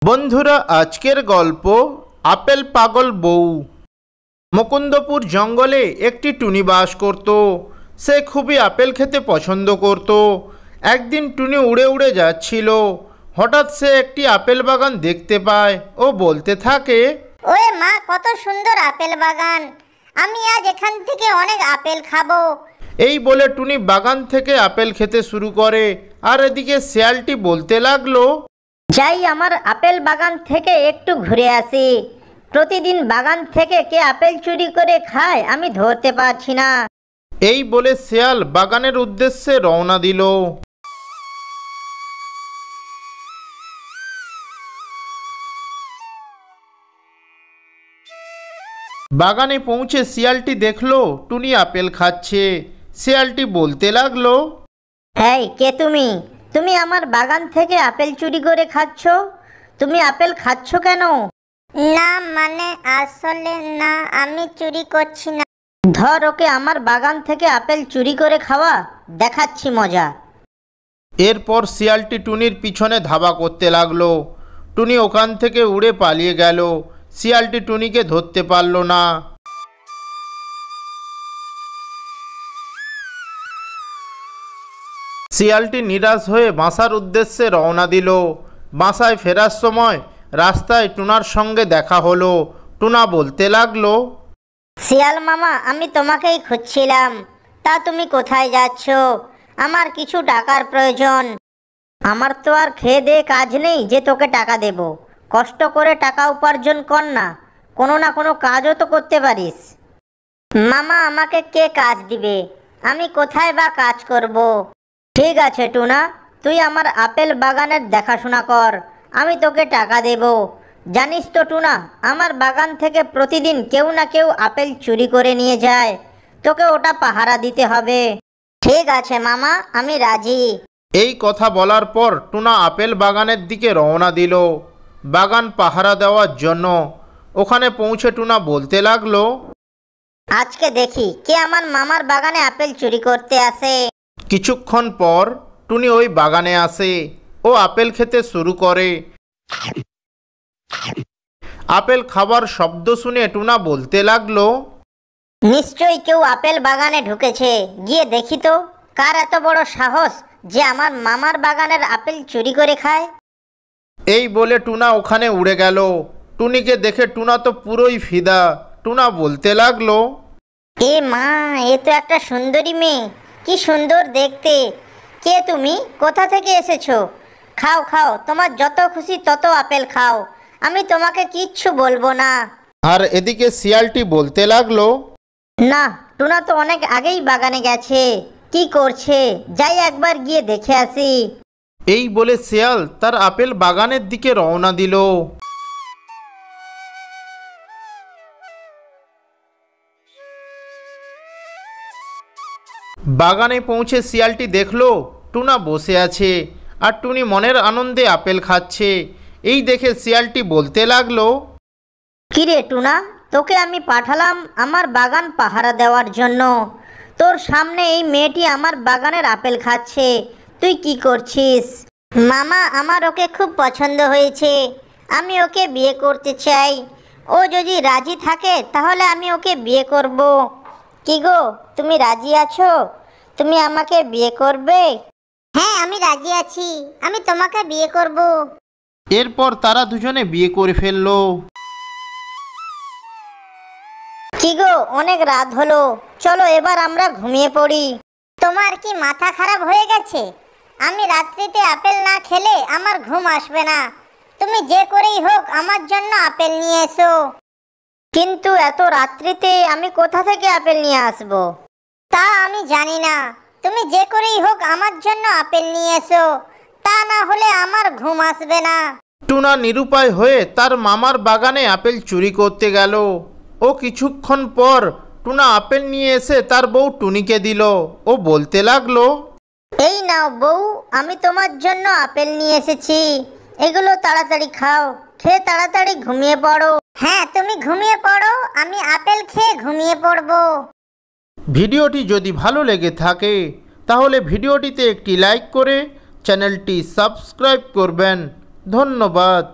বন্ধুরা, আজকের গল্প আপেল পাগল বউ। মুকুন্দপুর জঙ্গলে একটি টুনি বাস করত। সে খুবই আপেল খেতে পছন্দ করত। একদিন টুনি উড়ে উড়ে যাচ্ছিল। হঠাৎ সে একটি আপেল বাগান দেখতে পায় ও বলতে থাকে, ওরে মা, কত সুন্দর আপেল বাগান! আমি আজ এখান থেকে অনেক আপেল খাবো। এই বলে টুনি বাগান থেকে আপেল খেতে শুরু করে। আর এদিকে শিয়ালটি বলতে লাগলো, যাই আমার আপেল বাগান থেকে একটু ঘুরে আসি। প্রতিদিন বাগান থেকে কে আপেল চুরি করে খায় আমি ধরতে পারছি না। এই বলে শিয়াল বাগানের উদ্দেশ্যে রওনা দিল। বাগানে পৌঁছে শিয়ালটি দেখলো টুনি আপেল খাচ্ছে। শিয়ালটি বলতে লাগলো, এই কে তুমি? তুমি আমার বাগান থেকে আপেল চুরি করে খাচ্ছ? তুমি আপেল খাচ্ছ কেন? না মানে আসলে না, আমি চুরি করছি না। ধর ওকে, আমার বাগান থেকে আপেল চুরি করে খাওয়া দেখাচ্ছি মজা। এরপর শিয়ালটি টুনির পিছনে ধাবা করতে লাগলো। টুনি ওখান থেকে উড়ে পালিয়ে গেল। শিয়ালটি টুনিকে ধরতে পারল না। শিয়ালটি নিরাশ হয়ে বাসার উদ্দেশ্যে রওনা দিল। বাসায় ফেরার সময় রাস্তায় টুনার সঙ্গে দেখা হলো। টুনা বলতে লাগলো, শিয়াল মামা, আমি তোমাকেই খুঁজছিলাম। তা তুমি কোথায় যাচ্ছ? আমার কিছু টাকার প্রয়োজন। আমার তো আর খেয়ে দিয়ে কাজ নেই যে তোকে টাকা দেব। কষ্ট করে টাকা উপার্জন কর না, কোনো না কোনো কাজও তো করতে পারিস। মামা, আমাকে কে কাজ দিবে? আমি কোথায় বা কাজ করব? ঠিক আছে টুনা, তুই আমার আপেল বাগানের দেখাশোনা কর, আমি তোকে টাকা দেব। জানিস তো টুনা, আমার বাগান থেকে প্রতিদিন কেউ না কেউ আপেল চুরি করে নিয়ে যায়। তোকে ওটা পাহারা দিতে হবে। ঠিক আছে মামা, আমি রাজি। এই কথা বলার পর টুনা আপেল বাগানের দিকে রওনা দিল বাগান পাহারা দেওয়ার জন্য। ওখানে পৌঁছে টুনা বলতে লাগলো, আজকে দেখি কে আমার মামার বাগানে আপেল চুরি করতে আসে। কিছুক্ষণ পর টুনি ওই বাগানে আসে ও আপেল খেতে শুরু করে। আপেল খাবার শব্দ শুনে টুনা বলতে লাগলো, নিশ্চয়ই কেউ আপেল বাগানে ঢুকেছে। গিয়ে দেখি তো কার এত বড় সাহস যে আমার মামার বাগানের আপেল চুরি করে খায়। এই বলে টুনা ওখানে উড়ে গেল। টুনিকে দেখে টুনা তো পুরোই ফিদা। টুনা বলতে লাগলো, এ মা, এ তো একটা সুন্দরী মেয়ে, কি সুন্দর দেখতে। কে তুমি? কোথা থেকে এসেছো? খাও খাও, তোমার যত খুশি তত আপেল খাও, আমি তোমাকে কিচ্ছু বলবো না। আর এদিকে শিয়ালটি বলতে লাগলো, না, টুনা তো অনেক আগেই বাগানে গেছে। কি করছে যাই একবার গিয়ে দেখে আসি। এই বলে শিয়াল তার আপেল বাগানের দিকে রওনা দিল। বাগানে পৌঁছে শিয়ালটি দেখলো টুনা বসে আছে আর টুনি মনের আনন্দে আপেল খাচ্ছে। এই দেখে শিয়ালটি বলতে লাগলো, কিরে টুনা, তোকে আমি পাঠালাম আমার বাগান পাহারা দেওয়ার জন্য। তোর সামনে এই মেয়েটি আমার বাগানের আপেল খাচ্ছে, তুই কি করছিস? মামা, আমার ওকে খুব পছন্দ হয়েছে, আমি ওকে বিয়ে করতে চাই। ও যদি রাজি থাকে তাহলে আমি ওকে বিয়ে করব। কি গো, তুমি রাজি আছো? তুমি আমাকে বিয়ে করবে? হ্যাঁ, আমি রাজি আছি, আমি তোমাকে বিয়ে করব। এরপর তারা দুজনে বিয়ে করে ফেললো। কি গো, অনেক রাত হলো, চলো এবার আমরা ঘুমিয়ে পড়ি। তোমার কি মাথা খারাপ হয়ে গেছে? আমি রাত্রিতে আপেল না খেলে আমার ঘুম আসবে না। তুমি যে করেই হোক আমার জন্য আপেল নিয়ে এসো। কিন্তু এত রাত্রিতে আমি কোথা থেকে আপেল নিয়ে আসব? তা আমি জানি না, তুমি যে করেই হোক আমার জন্য আপেল নিয়ে এসো, তা না হলে আমার ঘুম আসবে না। টুনা নিরুপায় হয়ে তার মামার বাগানে আপেল চুরি করতে গেল। ও কিছুক্ষণ পর টুনা আপেল নিয়ে এসে তার বউ টুনিকে দিল। ও বলতে লাগলো, এই নাও বউ, আমি তোমার জন্য আপেল নিয়ে এসেছি, এগুলো তাড়াতাড়ি খাও, খেয়ে তাড়াতাড়ি ঘুমিয়ে পড়ো। হ্যাঁ, তুমি ঘুমিয়ে পড়ো, আমি আপেল খেয়ে ঘুমিয়ে পড়বো। ভিডিওটি যদি ভালো লেগে থাকে তাহলে ভিডিওটিতে একটি লাইক করে চ্যানেলটি সাবস্ক্রাইব করবেন। ধন্যবাদ।